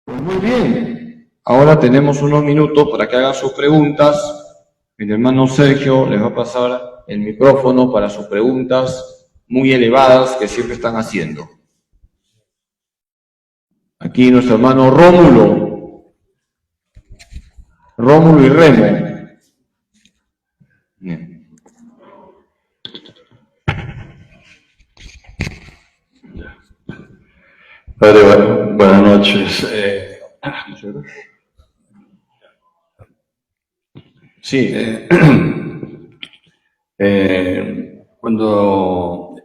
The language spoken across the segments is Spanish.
Pues muy bien. Ahora tenemos unos minutos para que hagan sus preguntas. Mi hermano Sergio les va a pasar el micrófono para sus preguntas muy elevadas que siempre están haciendo. Aquí nuestro hermano Rómulo y Remo. Bien. Padre, buenas noches. Sí. Cuando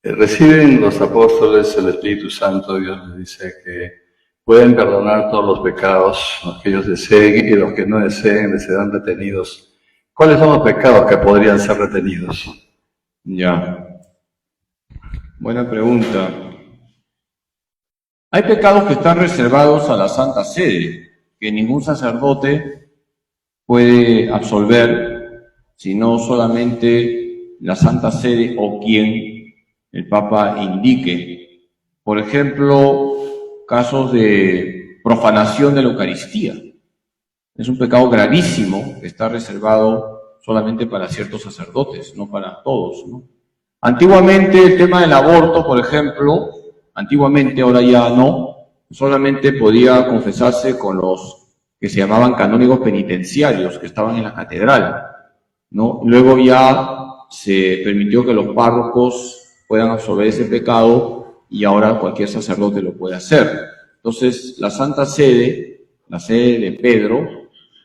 reciben los apóstoles el Espíritu Santo, Dios les dice que pueden perdonar todos los pecados, los que ellos deseen, y los que no deseen les serán retenidos. ¿Cuáles son los pecados que podrían ser retenidos? Ya. Buena pregunta. Hay pecados que están reservados a la Santa Sede, que ningún sacerdote puede absolver, sino solamente la Santa Sede o quien el Papa indique. Por ejemplo, casos de profanación de la Eucaristía. Es un pecado gravísimo que está reservado solamente para ciertos sacerdotes, no para todos, ¿no? Antiguamente el tema del aborto, por ejemplo, antiguamente, ahora ya no, solamente podía confesarse con los que se llamaban canónigos penitenciarios, que estaban en la catedral, ¿no? Luego ya se permitió que los párrocos puedan absolver ese pecado y ahora cualquier sacerdote lo puede hacer. Entonces, la Santa Sede, la sede de Pedro,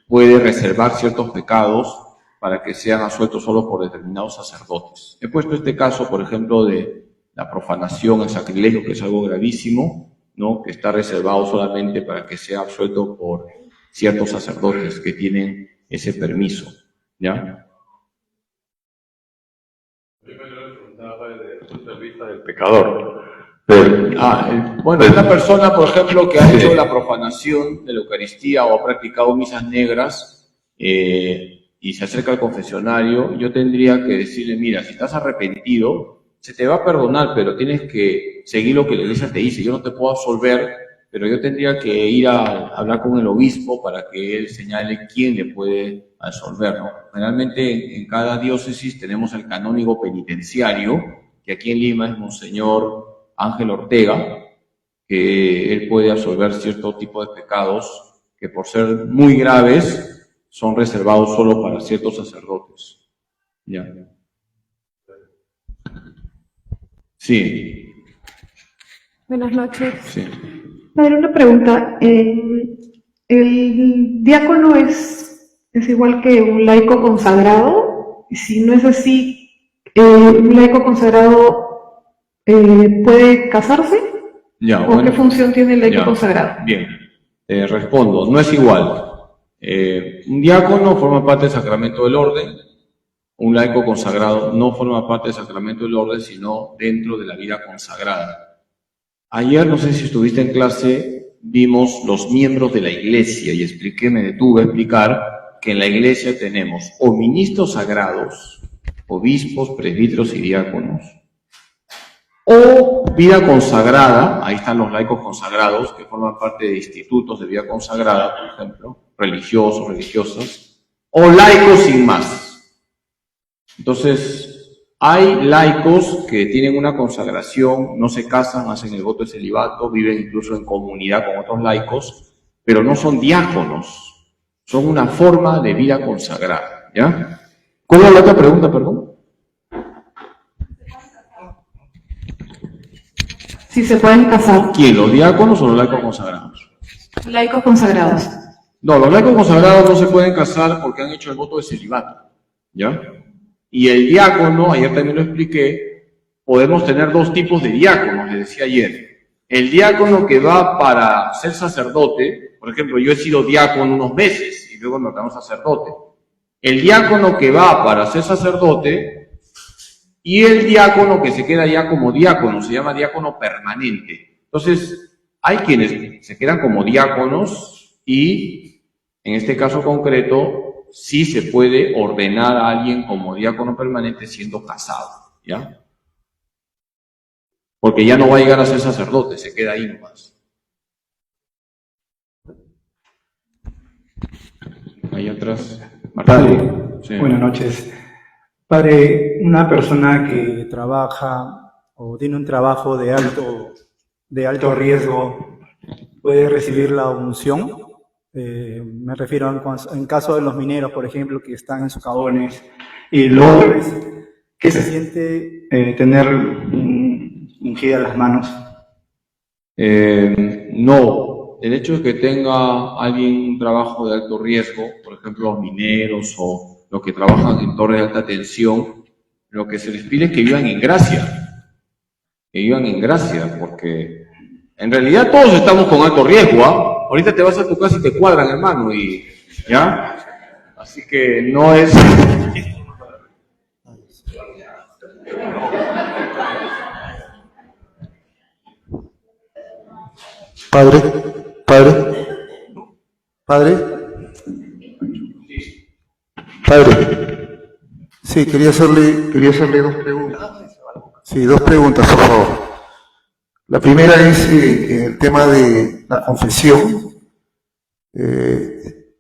puede reservar ciertos pecados para que sean absueltos solo por determinados sacerdotes. He puesto este caso, por ejemplo, de la profanación, el sacrilegio, que es algo gravísimo, ¿no? Que está reservado solamente para que sea absuelto por ciertos sacerdotes que tienen ese permiso, ¿ya? Yo me lo preguntaba desde el punto de vista del pecador. Bueno, una persona, por ejemplo, que ha hecho la profanación de la Eucaristía o ha practicado misas negras y se acerca al confesionario, yo tendría que decirle, mira, si estás arrepentido, se te va a perdonar, pero tienes que seguir lo que la Iglesia te dice. Yo no te puedo absolver, pero yo tendría que ir a hablar con el obispo para que él señale quién le puede absolver, ¿no? Generalmente en cada diócesis tenemos el canónigo penitenciario, que aquí en Lima es Monseñor Ángel Ortega, que él puede absolver cierto tipo de pecados que por ser muy graves son reservados solo para ciertos sacerdotes. ¿Ya? Sí. Buenas noches. Sí. Padre, una pregunta. ¿El diácono es igual que un laico consagrado? Si no es así, ¿un laico consagrado puede casarse? Ya, ¿O bueno, qué función tiene el laico consagrado? Bien, respondo, no es igual. Un diácono forma parte del sacramento del orden, un laico consagrado no forma parte del sacramento del orden, sino dentro de la vida consagrada. Ayer, no sé si estuviste en clase, vimos los miembros de la iglesia y me detuve a explicar que en la iglesia tenemos o ministros sagrados, obispos, presbíteros y diáconos, o vida consagrada, ahí están los laicos consagrados, que forman parte de institutos de vida consagrada, por ejemplo, religiosos, religiosas, o laicos sin más. Entonces, hay laicos que tienen una consagración, no se casan, hacen el voto de celibato, viven incluso en comunidad con otros laicos, pero no son diáconos, son una forma de vida consagrada, ¿ya? ¿Cuál es la otra pregunta, perdón? Si se pueden casar. ¿Quién? ¿Los diáconos o los laicos consagrados? Laicos consagrados. No, los laicos consagrados no se pueden casar porque han hecho el voto de celibato, ¿ya? Y el diácono, ayer también lo expliqué, podemos tener dos tipos de diáconos, les decía ayer. El diácono que va para ser sacerdote, por ejemplo, yo he sido diácono unos meses y luego me ordenó sacerdote. El diácono que va para ser sacerdote y el diácono que se queda ya como diácono, se llama diácono permanente. Entonces, hay quienes se quedan como diáconos y, en este caso concreto, sí se puede ordenar a alguien como diácono permanente siendo casado, ¿ya? Porque ya no va a llegar a ser sacerdote, se queda ahí nomás. ahí atrás. Padre, Arturo. Sí. buenas noches. Padre, una persona que trabaja o tiene un trabajo de alto riesgo, ¿puede recibir la unción? Me refiero en caso de los mineros, por ejemplo, que están en socavones. Y lo otro es, ¿qué se siente tener ungidas las manos? No, el hecho de que tenga alguien un trabajo de alto riesgo, por ejemplo los mineros o los que trabajan en torres de alta tensión, lo que se les pide es que vivan en gracia, porque en realidad todos estamos con alto riesgo, ¿ah? Ahorita te vas a tu casa y te cuadran, hermano, y ¿ya? Así que no es... Padre. Sí, quería hacerle dos preguntas. Sí, dos preguntas, por favor. La primera es el tema de la confesión.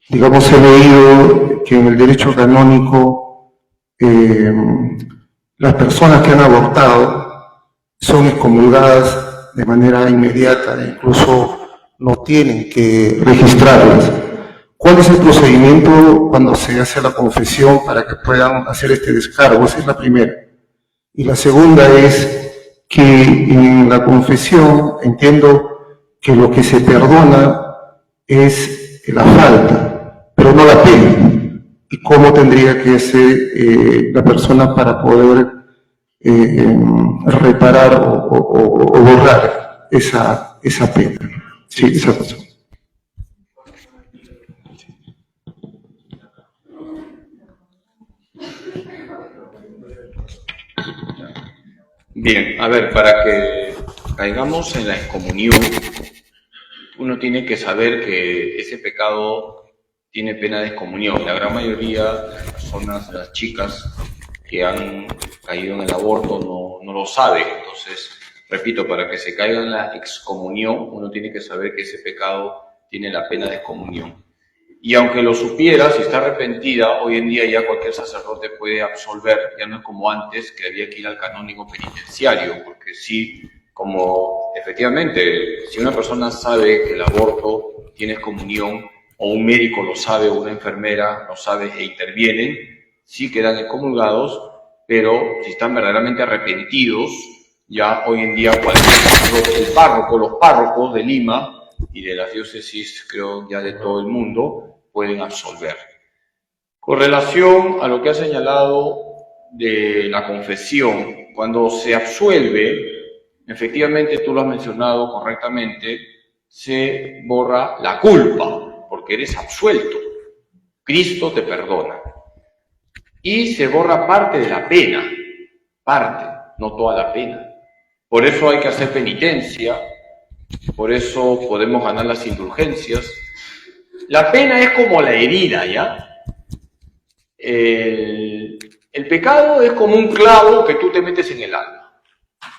Digamos, he leído que en el derecho canónico las personas que han abortado son excomulgadas de manera inmediata, incluso no tienen que registrarlas. ¿Cuál es el procedimiento cuando se hace la confesión para que puedan hacer este descargo? Esa es la primera. Y la segunda es que en la confesión entiendo que lo que se perdona es la falta, pero no la pena. ¿Y cómo tendría que ser la persona para poder reparar o borrar esa pena? Sí, esa cosa. Bien, a ver, para que caigamos en la excomunión, uno tiene que saber que ese pecado tiene pena de excomunión. La gran mayoría de las personas, de las chicas que han caído en el aborto no lo sabe. Entonces, repito, para que se caiga en la excomunión, uno tiene que saber que ese pecado tiene la pena de excomunión. Y aunque lo supiera, si está arrepentida, hoy en día ya cualquier sacerdote puede absolver, ya no es como antes, que había que ir al canónigo penitenciario, porque sí, como efectivamente, si una persona sabe que el aborto tiene excomunión, o un médico lo sabe, o una enfermera lo sabe e intervienen, sí quedan excomulgados, pero si están verdaderamente arrepentidos, ya hoy en día los párrocos de Lima y de las diócesis, creo ya de todo el mundo, pueden absolver. Con relación a lo que ha señalado de la confesión, cuando se absuelve, efectivamente tú lo has mencionado correctamente, se borra la culpa, porque eres absuelto. Cristo te perdona. Y se borra parte de la pena, parte, no toda la pena. Por eso hay que hacer penitencia, por eso podemos ganar las indulgencias. La pena es como la herida, ¿ya? El pecado es como un clavo que tú te metes en el alma.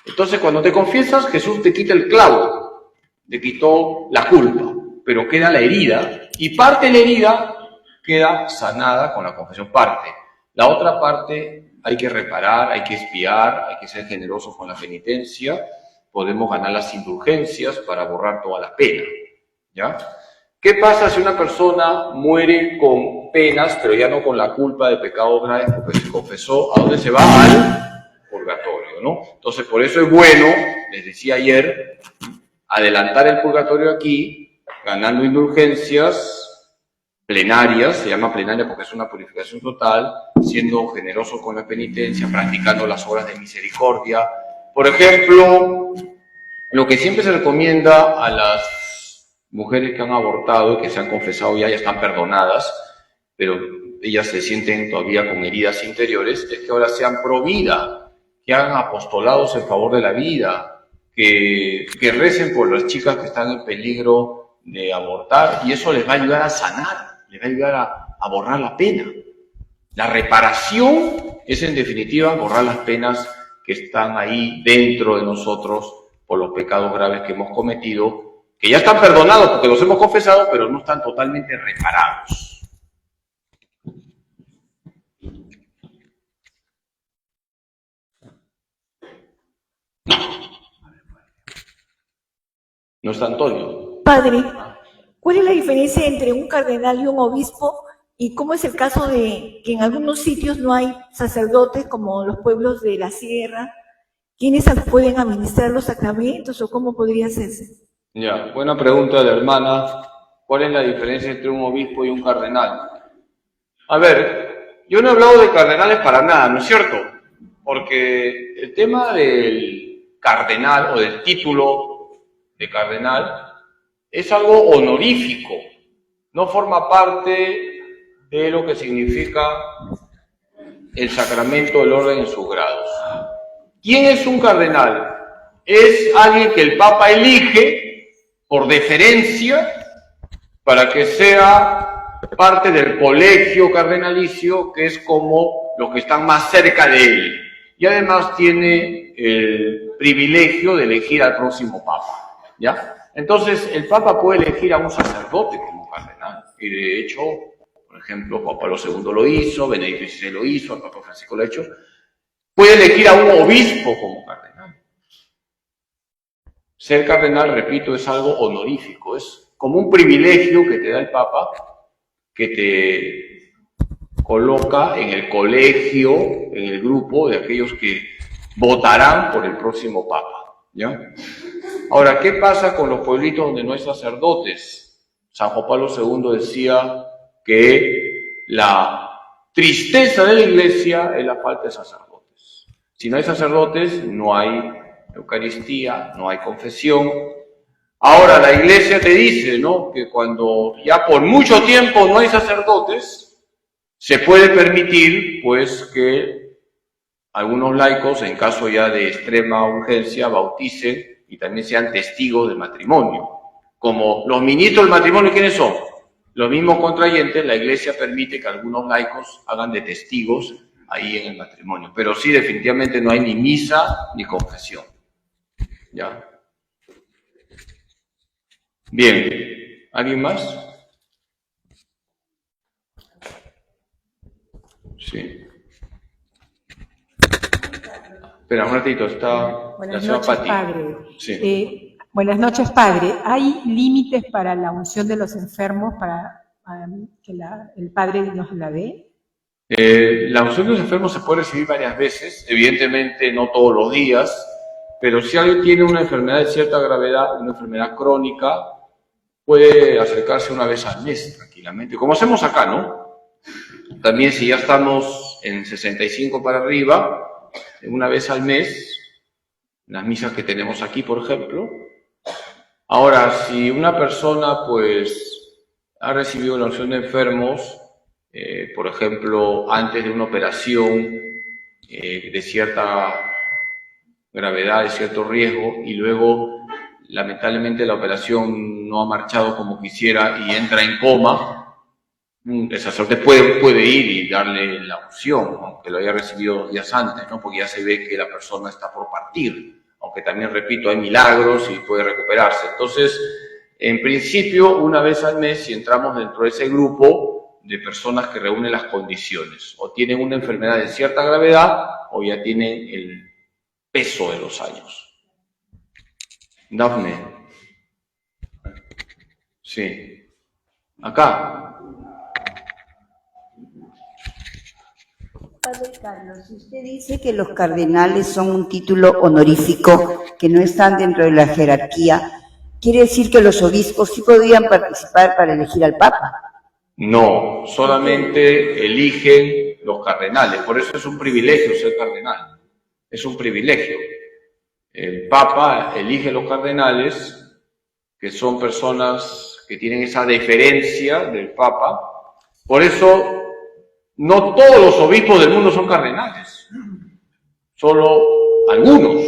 Entonces, cuando te confiesas, Jesús te quita el clavo, te quitó la culpa, pero queda la herida, y parte de la herida queda sanada con la confesión, parte. La otra parte hay que reparar, hay que expiar, hay que ser generosos con la penitencia, podemos ganar las indulgencias para borrar toda la pena, ¿ya? ¿Qué pasa si una persona muere con penas, pero ya no con la culpa de pecados graves porque se confesó? ¿A dónde se va? Al purgatorio, ¿no? Entonces, por eso es bueno, les decía ayer, adelantar el purgatorio aquí, ganando indulgencias plenarias, se llama plenaria porque es una purificación total, siendo generoso con la penitencia, practicando las obras de misericordia. Por ejemplo, lo que siempre se recomienda a las mujeres que han abortado y que se han confesado ya están perdonadas, pero ellas se sienten todavía con heridas interiores, es que ahora sean pro vida, que hagan apostolados en favor de la vida, que recen por las chicas que están en peligro de abortar, y eso les va a ayudar a sanar, les va a ayudar a borrar la pena. La reparación es en definitiva borrar las penas que están ahí dentro de nosotros por los pecados graves que hemos cometido, que ya están perdonados porque los hemos confesado, pero no están totalmente reparados. No está Antonio. Padre, ¿cuál es la diferencia entre un cardenal y un obispo? ¿Y cómo es el caso de que en algunos sitios no hay sacerdotes, como los pueblos de la sierra? ¿Quiénes pueden administrar los sacramentos o cómo podría hacerse? Ya, buena pregunta de la hermana. ¿Cuál es la diferencia entre un obispo y un cardenal? A ver, yo no he hablado de cardenales para nada, ¿no es cierto? Porque el tema del cardenal o del título de cardenal es algo honorífico, no forma parte de lo que significa el sacramento del orden en sus grados. ¿Quién es un cardenal? Es alguien que el Papa elige por deferencia para que sea parte del colegio cardenalicio, que es como los que están más cerca de él. Y además tiene el privilegio de elegir al próximo Papa, ¿ya? Entonces, el Papa puede elegir a un sacerdote como cardenal. Y de hecho, por ejemplo, Juan Pablo II lo hizo, Benedicto XVI lo hizo, el Papa Francisco lo ha hecho. Puede elegir a un obispo como cardenal. Ser cardenal, repito, es algo honorífico, es como un privilegio que te da el Papa, que te coloca en el colegio, en el grupo de aquellos que votarán por el próximo Papa, ¿ya? Ahora, ¿qué pasa con los pueblitos donde no hay sacerdotes? San Juan Pablo II decía que la tristeza de la Iglesia es la falta de sacerdotes. Si no hay sacerdotes, no hay Eucaristía, no hay confesión. Ahora la Iglesia te dice, ¿no?, que cuando ya por mucho tiempo no hay sacerdotes, se puede permitir, pues, que algunos laicos, en caso ya de extrema urgencia, bauticen y también sean testigos del matrimonio. Como los ministros del matrimonio, ¿quiénes son? Los mismos contrayentes. La Iglesia permite que algunos laicos hagan de testigos ahí en el matrimonio. Pero sí, definitivamente no hay ni misa ni confesión. ¿Ya? Bien. ¿Alguien más? Sí. Espera, un ratito, está Buenas la señora noches, Pati. padre. Sí. Buenas noches, padre. ¿Hay límites para la unción de los enfermos para que el padre nos la dé? La unción de los enfermos se puede recibir varias veces, evidentemente no todos los días, pero si alguien tiene una enfermedad de cierta gravedad, una enfermedad crónica, puede acercarse una vez al mes tranquilamente, como hacemos acá, ¿no? También si ya estamos en 65 para arriba, una vez al mes, las misas que tenemos aquí, por ejemplo. Ahora, si una persona, pues, ha recibido la unción de enfermos, por ejemplo, antes de una operación de cierta gravedad, de cierto riesgo, y luego, lamentablemente, la operación no ha marchado como quisiera y entra en coma, el sacerdote puede ir y darle la unción, aunque lo haya recibido días antes, ¿no? Porque ya se ve que la persona está por partir, aunque también, repito, hay milagros y puede recuperarse. Entonces, en principio, una vez al mes, si entramos dentro de ese grupo de personas que reúnen las condiciones, o tienen una enfermedad de cierta gravedad, o ya tienen el peso de los años. Dafne. Sí. Acá. Padre Carlos, usted dice que los cardenales son un título honorífico, que no están dentro de la jerarquía. ¿Quiere decir que los obispos sí podrían participar para elegir al Papa? No, solamente eligen los cardenales. Por eso es un privilegio ser cardenal. Es un privilegio. El Papa elige los cardenales, que son personas que tienen esa deferencia del Papa. Por eso no todos los obispos del mundo son cardenales, solo algunos.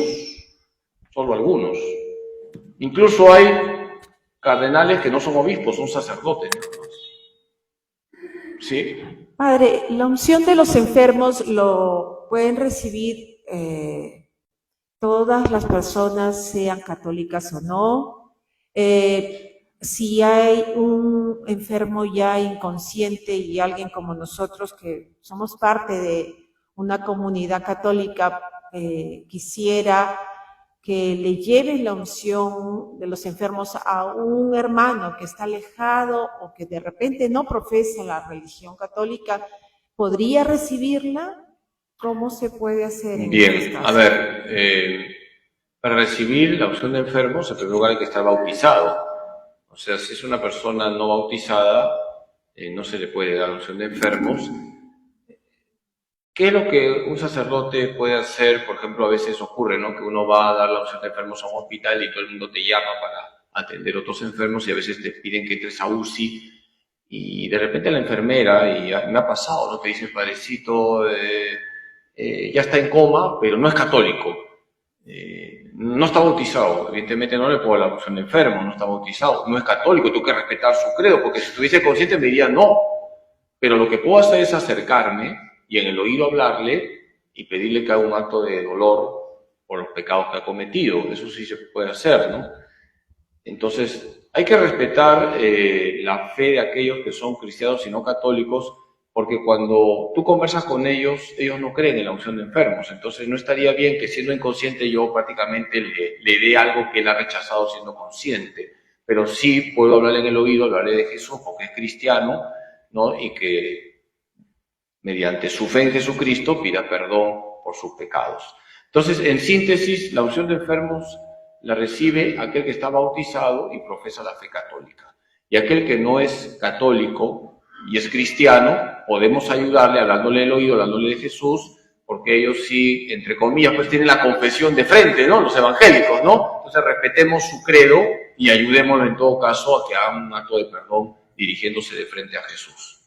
Incluso hay cardenales que no son obispos, son sacerdotes. ¿Sí? Padre, la unción de los enfermos lo pueden recibir todas las personas, sean católicas o no. Si hay un enfermo ya inconsciente y alguien como nosotros que somos parte de una comunidad católica quisiera que le lleves la unción de los enfermos a un hermano que está alejado o que de repente no profesa la religión católica, ¿podría recibirla? ¿Cómo se puede hacer en estos Bien, casos? a ver, para recibir la unción de enfermos, en primer lugar hay que estar bautizado. O sea, si es una persona no bautizada, no se le puede dar unción de enfermos. ¿Qué es lo que un sacerdote puede hacer? Por ejemplo, a veces ocurre, ¿no?, que uno va a dar la unción de enfermos a un hospital y todo el mundo te llama para atender a otros enfermos y a veces te piden que entres a UCI y de repente la enfermera, y me ha pasado, ¿no?, te dice, padrecito, ya está en coma, pero no es católico, no está bautizado, evidentemente no le puedo dar la unción de enfermo, no está bautizado, no es católico, tengo que respetar su credo, porque si estuviese consciente me diría no, pero lo que puedo hacer es acercarme y en el oído hablarle y pedirle que haga un acto de dolor por los pecados que ha cometido. Eso sí se puede hacer, ¿no? Entonces, hay que respetar la fe de aquellos que son cristianos y no católicos, porque cuando tú conversas con ellos, ellos no creen en la unción de enfermos. Entonces, no estaría bien que siendo inconsciente yo prácticamente le dé algo que él ha rechazado siendo consciente. Pero sí puedo hablarle en el oído, hablarle de Jesús porque es cristiano, ¿no? Y que mediante su fe en Jesucristo pida perdón por sus pecados. Entonces, en síntesis, la unción de enfermos la recibe aquel que está bautizado y profesa la fe católica. Y aquel que no es católico y es cristiano, podemos ayudarle hablándole el oído, hablándole de Jesús, porque ellos sí, entre comillas, pues tienen la confesión de frente, ¿no?, los evangélicos, ¿no? Entonces respetemos su credo y ayudémoslo en todo caso a que hagan un acto de perdón dirigiéndose de frente a Jesús.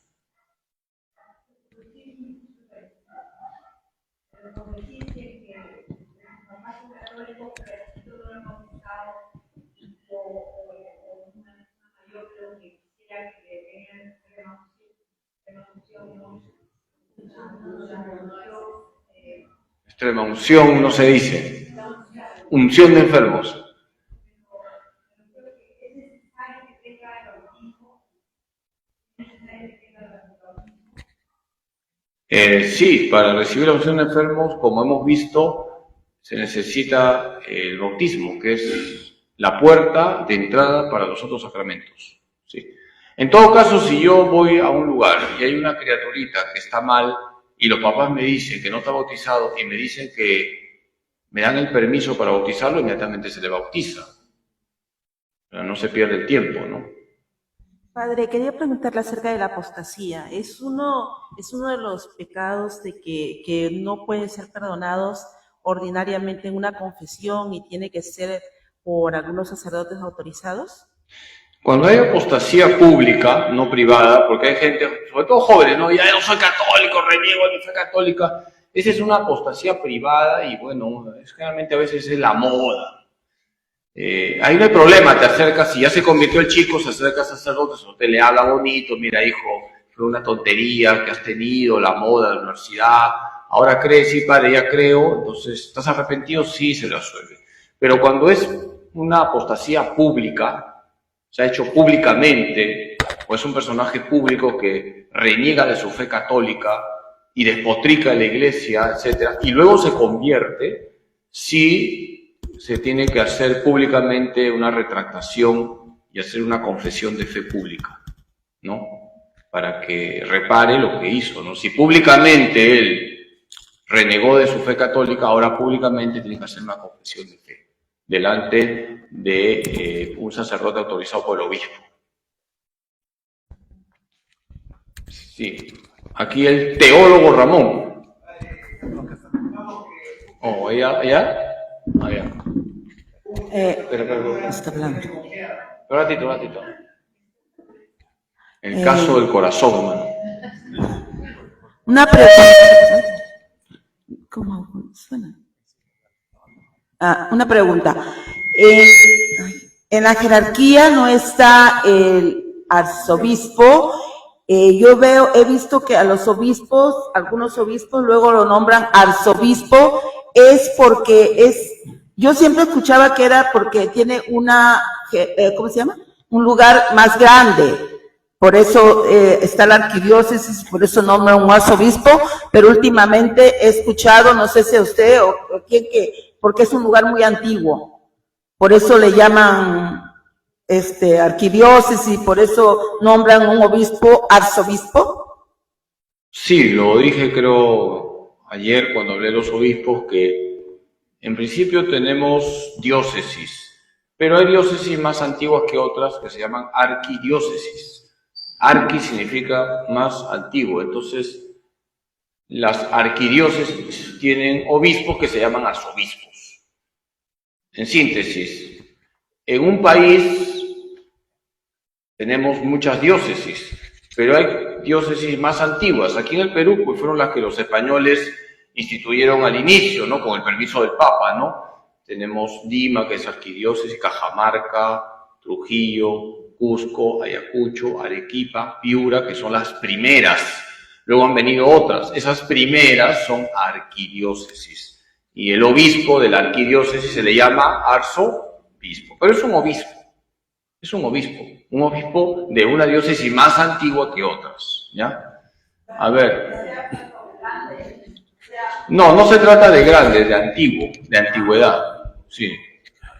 Extrema unción no se dice. Unción de enfermos. Sí, para recibir la unción de enfermos, como hemos visto, se necesita el bautismo, que es la puerta de entrada para los otros sacramentos. ¿Sí? En todo caso, si yo voy a un lugar y hay una criaturita que está mal y los papás me dicen que no está bautizado y me dicen que me dan el permiso para bautizarlo, inmediatamente se le bautiza. Pero no se pierde el tiempo, ¿no? Padre, quería preguntarle acerca de la apostasía. Es uno de los pecados de que no pueden ser perdonados ordinariamente en una confesión y tiene que ser por algunos sacerdotes autorizados. Cuando hay apostasía pública, no privada, porque hay gente, sobre todo jóvenes, ¿no? Ya yo soy católico, reniego de mi fe católica. Esa es una apostasía privada y bueno, generalmente a veces es la moda. Ahí no hay problema, te acercas, si ya se convirtió el chico, se acerca al sacerdote, te le habla bonito, mira hijo, fue una tontería que has tenido, la moda, la universidad, ahora crees, sí padre, ya creo, entonces, ¿estás arrepentido? Sí, se lo absuelve. Pero cuando es una apostasía pública, se ha hecho públicamente, o es un personaje público que reniega de su fe católica y despotrica de la iglesia, etc., y luego se convierte, sí se tiene que hacer públicamente una retractación y hacer una confesión de fe pública, ¿no? Para que repare lo que hizo, ¿no? Si públicamente él renegó de su fe católica, ahora públicamente tiene que hacer una confesión de fe delante de un sacerdote autorizado por el obispo. Sí, aquí el teólogo Ramón. Oh, ¿allá? Allá. Espera. Está hablando. Un ratito. El caso del corazón, mano. Una pregunta. ¿Cómo suena? Una pregunta. En la jerarquía no está el arzobispo. He visto que a los obispos, algunos obispos luego lo nombran arzobispo, es porque yo siempre escuchaba que era porque tiene ¿cómo se llama? Un lugar más grande. Por eso está la arquidiócesis, por eso nombra un arzobispo, pero últimamente he escuchado, no sé si a usted o quien, que porque es un lugar muy antiguo. Por eso le llaman arquidiócesis, por eso nombran un obispo arzobispo. Sí, lo dije creo ayer cuando hablé de los obispos, que en principio tenemos diócesis, pero hay diócesis más antiguas que otras que se llaman arquidiócesis. Arqui significa más antiguo, entonces las arquidiócesis tienen obispos que se llaman arzobispos. En síntesis, en un país tenemos muchas diócesis, pero hay diócesis más antiguas. Aquí en el Perú, pues fueron las que los españoles instituyeron al inicio, ¿no? Con el permiso del Papa, ¿no? Tenemos Lima, que es arquidiócesis, Cajamarca, Trujillo, Cusco, Ayacucho, Arequipa, Piura, que son las primeras. Luego han venido otras. Esas primeras son arquidiócesis. Y el obispo de la arquidiócesis se le llama arzobispo. Pero es un obispo. Es un obispo. Un obispo de una diócesis más antigua que otras. ¿Ya? A ver. No, no se trata de grande, de antiguo, de antigüedad. Sí,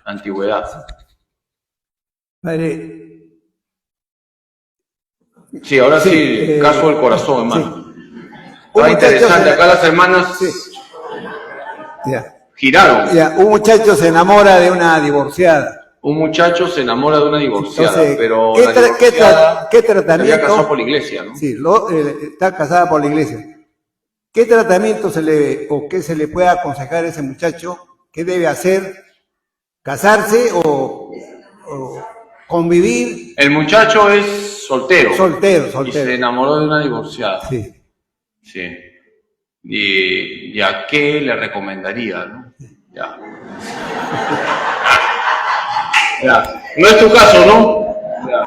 antigüedad. Padre. Sí, ahora sí, caso del corazón, hermano. Está interesante, acá las hermanas giraron. Un muchacho se enamora de una divorciada. Un muchacho se enamora de una divorciada, Entonces, pero ¿qué la divorciada ¿qué tratamiento? había casado por la iglesia, ¿no? Sí, está casada por la iglesia. ¿Qué tratamiento qué se le puede aconsejar a ese muchacho? ¿Qué debe hacer? ¿Casarse o convivir? El muchacho es soltero. Soltero. Y se enamoró de una divorciada. Sí. Sí. ¿Y a qué le recomendaría, no? Ya. Ya. No es tu caso, ¿no? Ya.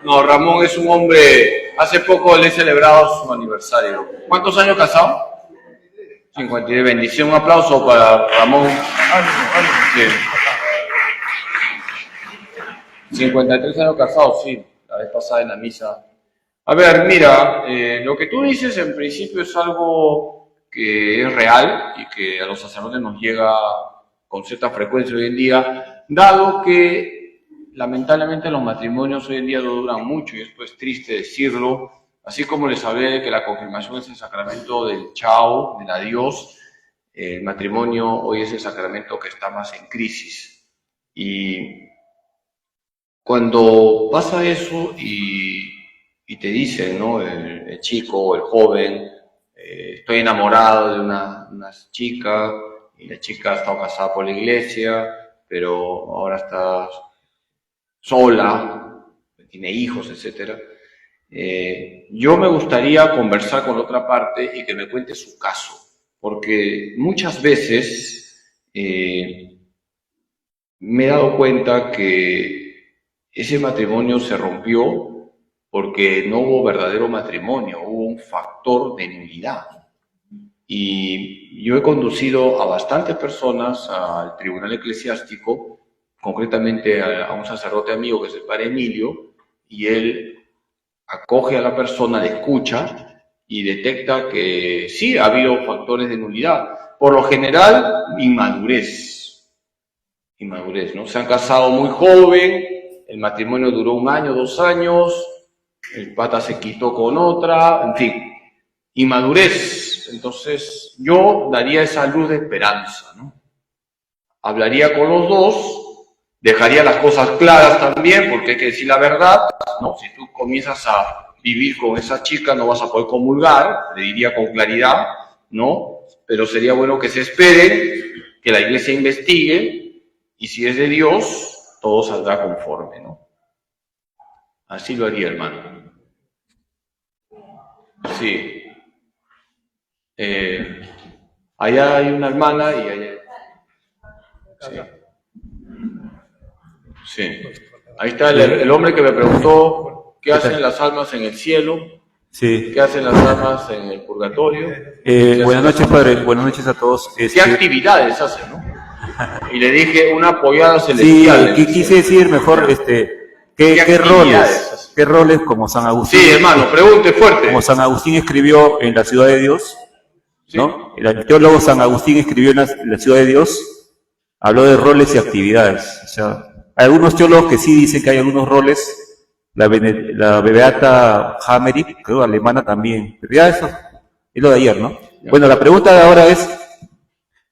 No, Ramón es un hombre, hace poco le he celebrado su aniversario. ¿Cuántos años casado? 53. Bendición, un aplauso para Ramón. Sí. 53 años casado, sí, la vez pasada en la misa. A ver, mira, lo que tú dices en principio es algo que es real y que a los sacerdotes nos llega con cierta frecuencia hoy en día, dado que lamentablemente los matrimonios hoy en día no duran mucho, y esto es triste decirlo, así como les hablé de que la confirmación es el sacramento del chao, del adiós, el matrimonio hoy es el sacramento que está más en crisis. Y cuando pasa eso y te dicen, ¿no? El chico o el joven, estoy enamorado de una chica, y la chica ha estado casada por la iglesia, pero ahora está sola, tiene hijos, etc. Yo me gustaría conversar con la otra parte y que me cuente su caso, porque muchas veces me he dado cuenta que ese matrimonio se rompió porque no hubo verdadero matrimonio, hubo un factor de nulidad. Y yo he conducido a bastantes personas al tribunal eclesiástico, concretamente a un sacerdote amigo que es el padre Emilio, y él acoge a la persona, le escucha y detecta que sí ha habido factores de nulidad. Por lo general, inmadurez, ¿no? Se han casado muy joven, el matrimonio duró 1 año, 2 años, el pata se quitó con otra, en fin, inmadurez. Entonces, yo daría esa luz de esperanza, ¿no? Hablaría con los dos, dejaría las cosas claras también, porque hay que decir la verdad, ¿no? Si tú comienzas a vivir con esa chica, no vas a poder comulgar, le diría con claridad, ¿no? Pero sería bueno que se espere, que la iglesia investigue, y si es de Dios, todo saldrá conforme, ¿no? Así lo haría, hermano. Sí. Allá hay una hermana y allá... Sí. Sí. Ahí está el hombre que me preguntó qué hacen las almas en el cielo, sí. Qué hacen las almas en el purgatorio. Buenas noches, padre. Buenas noches a todos. ¿Qué actividades hacen, no? Y le dije una apoyada celestial. Sí, quise decir mejor, ¿qué roles como San Agustín? Sí, hermano, pregunte fuerte. Como San Agustín escribió en La Ciudad de Dios, ¿no? El teólogo San Agustín escribió en la Ciudad de Dios, habló de roles y actividades. O sea, hay algunos teólogos que sí dicen que hay algunos roles, la Beata Hammerich, creo, alemana también, pero ya eso es lo de ayer, ¿no? Bueno, la pregunta de ahora es,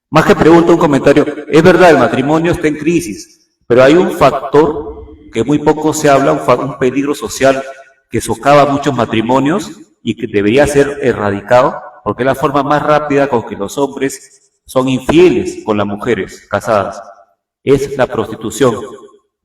más que pregunta, un comentario. Es verdad, el matrimonio está en crisis, pero hay un factor que muy poco se habla, un peligro social que socava muchos matrimonios y que debería ser erradicado, porque es la forma más rápida con que los hombres son infieles con las mujeres casadas. Es la prostitución.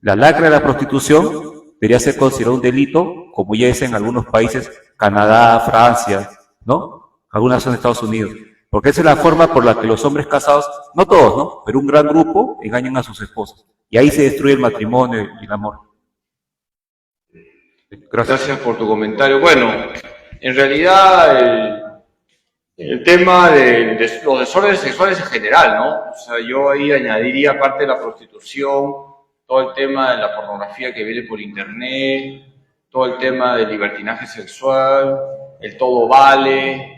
La lacra de la prostitución debería ser considerado un delito, como ya es en algunos países, Canadá, Francia, ¿no? Algunas son Estados Unidos. Porque esa es la forma por la que los hombres casados, no todos, ¿no? Pero un gran grupo engañan a sus esposas. Y ahí se destruye el matrimonio y el amor. Gracias por tu comentario. Bueno, en realidad el tema de los desórdenes sexuales en general, ¿no? O sea, yo ahí añadiría, aparte de la prostitución, todo el tema de la pornografía que viene por internet, todo el tema del libertinaje sexual, el todo vale.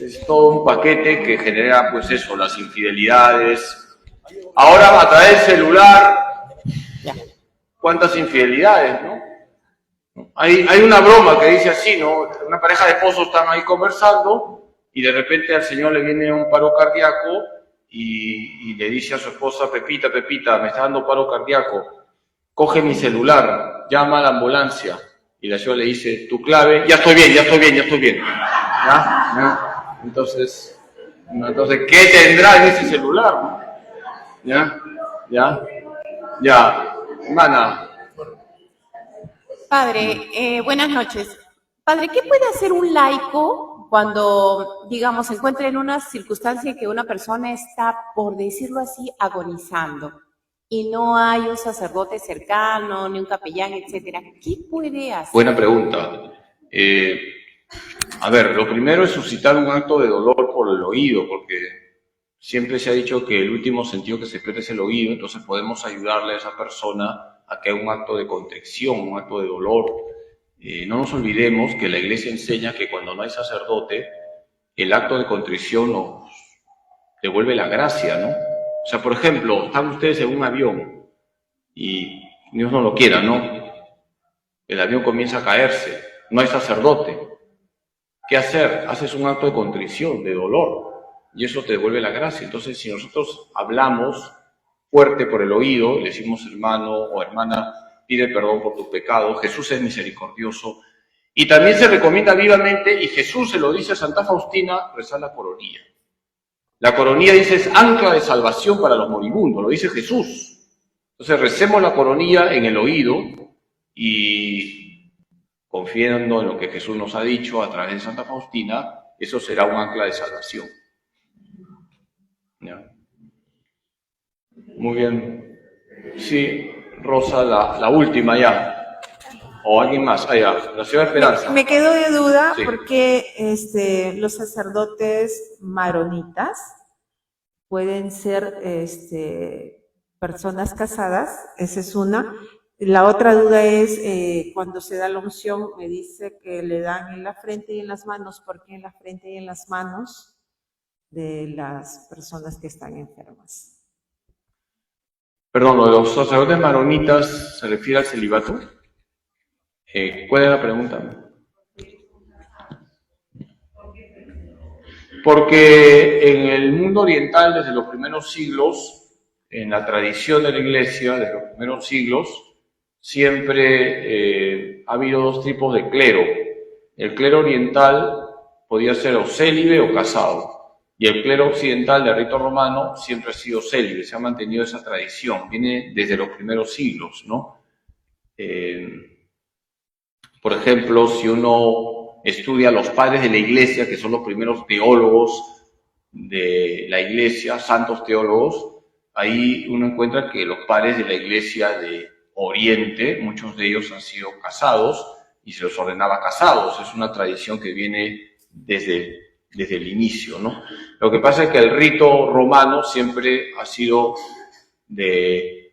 Es todo un paquete que genera, pues eso, las infidelidades. Ahora, a través del celular, ¿cuántas infidelidades, no? Hay una broma que dice así, ¿no? Una pareja de esposos están ahí conversando y de repente al señor le viene un paro cardíaco y le dice a su esposa, Pepita, Pepita, me está dando paro cardíaco, coge mi celular, llama a la ambulancia. Y la señora le dice, tu clave, ya estoy bien, ya estoy bien, ya estoy bien. ¿Ya? ¿Ya? Entonces, ¿qué tendrá en ese celular? ¿Ya? ¿Ya? ¿Ya? Hermana. Padre, buenas noches. Padre, ¿qué puede hacer un laico cuando, digamos, se encuentra en una circunstancia en que una persona está, por decirlo así, agonizando y no hay un sacerdote cercano, ni un capellán, etcétera? ¿Qué puede hacer? Buena pregunta. A ver, lo primero es suscitar un acto de dolor por el oído, porque siempre se ha dicho que el último sentido que se pierde es el oído, entonces podemos ayudarle a esa persona a que haga un acto de contrición, un acto de dolor. No nos olvidemos que la Iglesia enseña que cuando no hay sacerdote, el acto de contrición nos devuelve la gracia, ¿no? O sea, por ejemplo, están ustedes en un avión y Dios no lo quiera, ¿no? El avión comienza a caerse, no hay sacerdote. ¿Qué hacer? Haces un acto de contrición, de dolor, y eso te devuelve la gracia. Entonces, si nosotros hablamos fuerte por el oído, le decimos hermano o hermana, pide perdón por tus pecados, Jesús es misericordioso, y también se recomienda vivamente, y Jesús se lo dice a Santa Faustina, rezar la coronilla. La coronilla, dice, es ancla de salvación para los moribundos, lo dice Jesús. Entonces, recemos la coronilla en el oído y confiando en lo que Jesús nos ha dicho a través de Santa Faustina, eso será un ancla de salvación. ¿Ya? Muy bien. Sí, Rosa, la última ya. ¿O alguien más? Ah, ya, la señora Esperanza. Me quedo de duda Sí. porque los sacerdotes maronitas pueden ser personas casadas, esa es una. La otra duda es cuando se da la unción, me dice que le dan en la frente y en las manos. ¿Por qué en la frente y en las manos de las personas que están enfermas? Perdón, ¿lo de los sacerdotes maronitas se refiere al celibato? ¿Cuál es la pregunta? Porque en el mundo oriental, desde los primeros siglos, en la tradición de la Iglesia, desde los primeros siglos, siempre ha habido dos tipos de clero. El clero oriental podía ser o célibe o casado, y el clero occidental de rito romano siempre ha sido célibe, se ha mantenido esa tradición, viene desde los primeros siglos, ¿no? Por ejemplo, si uno estudia a los padres de la Iglesia, que son los primeros teólogos de la Iglesia, santos teólogos, ahí uno encuentra que los padres de la Iglesia de Oriente, muchos de ellos han sido casados y se los ordenaba casados. Es una tradición que viene desde el inicio, ¿no? Lo que pasa es que el rito romano siempre ha sido del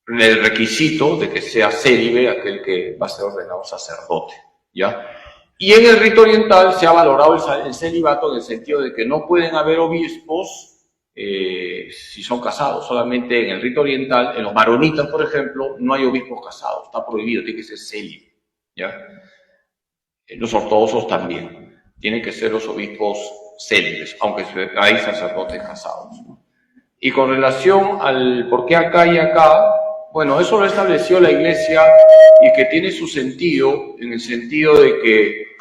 requisito de que sea célibe aquel que va a ser ordenado sacerdote, ¿ya? Y en el rito oriental se ha valorado el celibato en el sentido de que no pueden haber obispos si son casados. Solamente en el rito oriental, en los maronitas, por ejemplo, no hay obispos casados, está prohibido, tiene que ser célibe, ¿ya? Los ortodoxos también, tienen que ser los obispos célibes, aunque hay sacerdotes casados, ¿no? Y con relación al por qué acá y acá, bueno, eso lo estableció la Iglesia y que tiene su sentido, en el sentido de que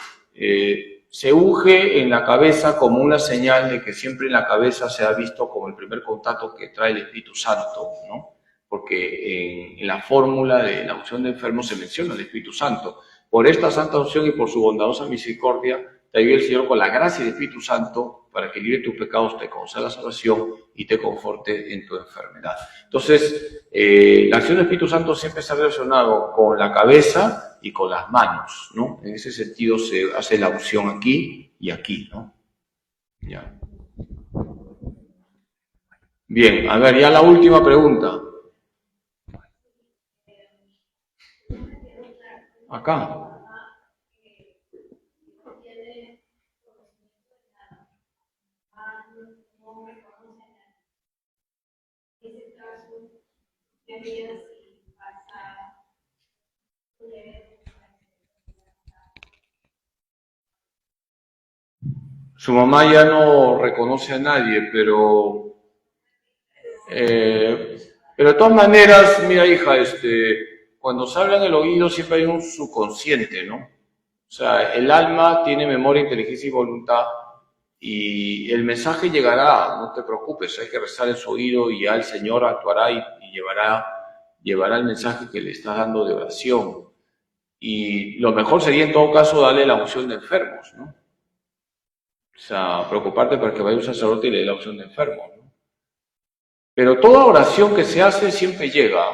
se unge en la cabeza como una señal de que siempre en la cabeza se ha visto como el primer contacto que trae el Espíritu Santo, ¿no? Porque en la fórmula de la unción de enfermos se menciona el Espíritu Santo. Por esta santa unción y por su bondadosa misericordia, te ayude el Señor con la gracia del Espíritu Santo para que libre tus pecados, te conceda la salvación y te conforte en tu enfermedad. Entonces, la acción del Espíritu Santo siempre está relacionado con la cabeza y con las manos, ¿no? En ese sentido se hace la unción aquí y aquí, ¿no? Ya. Bien, a ver, ya la última pregunta. Acá. Su mamá ya no reconoce a nadie, pero de todas maneras, mira hija, cuando se habla en el oído siempre hay un subconsciente, ¿no? O sea, el alma tiene memoria, inteligencia y voluntad y el mensaje llegará, no te preocupes, hay que rezar en su oído y ya el Señor actuará y llevará el mensaje que le estás dando de oración. Y lo mejor sería en todo caso darle la unción de enfermos, ¿no? O sea, preocuparte para que vaya un sacerdote y le dé la unción de enfermos, ¿no? Pero toda oración que se hace siempre llega,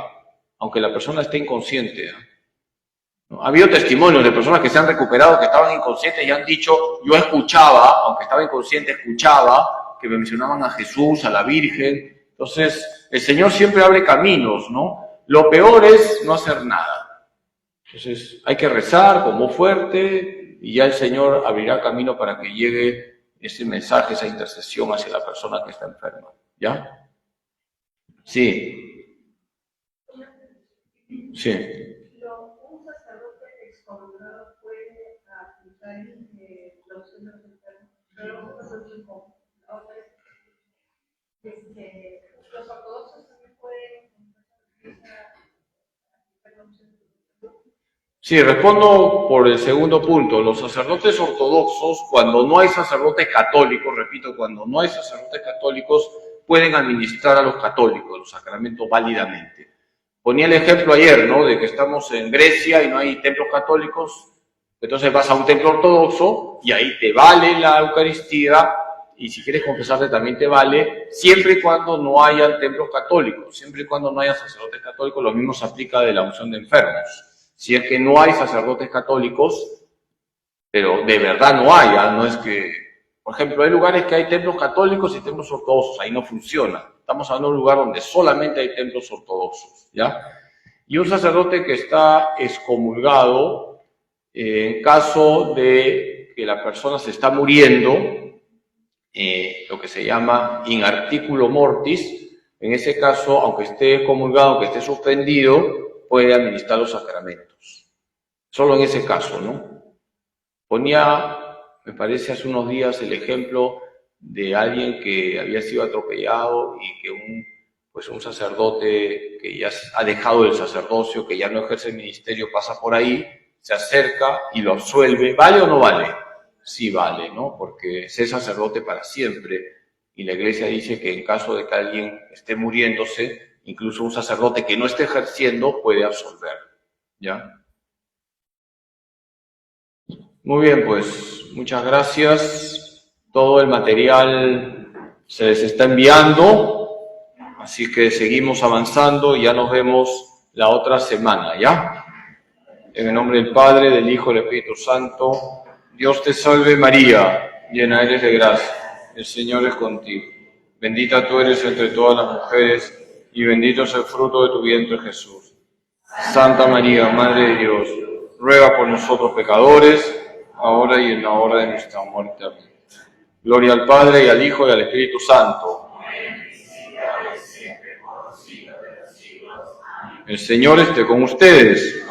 aunque la persona esté inconsciente, ¿no? Ha habido testimonios de personas que se han recuperado, que estaban inconscientes y han dicho, yo escuchaba, aunque estaba inconsciente, escuchaba, que me mencionaban a Jesús, a la Virgen. Entonces, el Señor siempre abre caminos, ¿no? Lo peor es no hacer nada. Entonces, hay que rezar con voz fuerte y ya el Señor abrirá camino para que llegue ese mensaje, esa intercesión hacia la persona que está enferma. ¿Ya? Sí. Sí. ¿Un sacerdote excomulgado puede aplicar la unción de los enfermos? Los ortodoxos también pueden aplicar la unción de los enfermos. Sí, respondo por el segundo punto. Los sacerdotes ortodoxos, cuando no hay sacerdotes católicos, repito, cuando no hay sacerdotes católicos, pueden administrar a los católicos los sacramentos válidamente. Ponía el ejemplo ayer, ¿no? De que estamos en Grecia y no hay templos católicos, entonces vas a un templo ortodoxo y ahí te vale la Eucaristía y si quieres confesarte también te vale, siempre y cuando no hayan templos católicos, siempre y cuando no haya sacerdotes católicos, lo mismo se aplica de la unción de enfermos. Si es que no hay sacerdotes católicos, pero de verdad no hay, no es que, por ejemplo, hay lugares que hay templos católicos y templos ortodoxos, ahí no funciona. Estamos hablando de un lugar donde solamente hay templos ortodoxos, ¿ya? Y un sacerdote que está excomulgado, en caso de que la persona se está muriendo, lo que se llama in articulo mortis, en ese caso, aunque esté comulgado, aunque esté suspendido, puede administrar los sacramentos. Solo en ese caso, ¿no? Ponía, me parece, hace unos días el ejemplo de alguien que había sido atropellado y que un sacerdote que ya ha dejado el sacerdocio, que ya no ejerce el ministerio, pasa por ahí, se acerca y lo absuelve. ¿Vale o no vale? Sí vale, ¿no? Porque es sacerdote para siempre. Y la Iglesia dice que en caso de que alguien esté muriéndose, incluso un sacerdote que no esté ejerciendo puede absolver, ¿ya? Muy bien, pues muchas gracias. Todo el material se les está enviando, así que seguimos avanzando y ya nos vemos la otra semana, ¿ya? En el nombre del Padre, del Hijo y del Espíritu Santo, Dios te salve María, llena eres de gracia, el Señor es contigo. Bendita tú eres entre todas las mujeres y bendito es el fruto de tu vientre Jesús. Santa María, Madre de Dios, ruega por nosotros pecadores, ahora y en la hora de nuestra muerte. Amén. Gloria al Padre, y al Hijo, y al Espíritu Santo. El Señor esté con ustedes.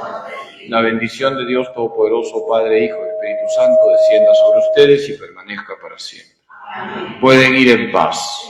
La bendición de Dios Todopoderoso, Padre, Hijo y Espíritu Santo, descienda sobre ustedes y permanezca para siempre. Pueden ir en paz.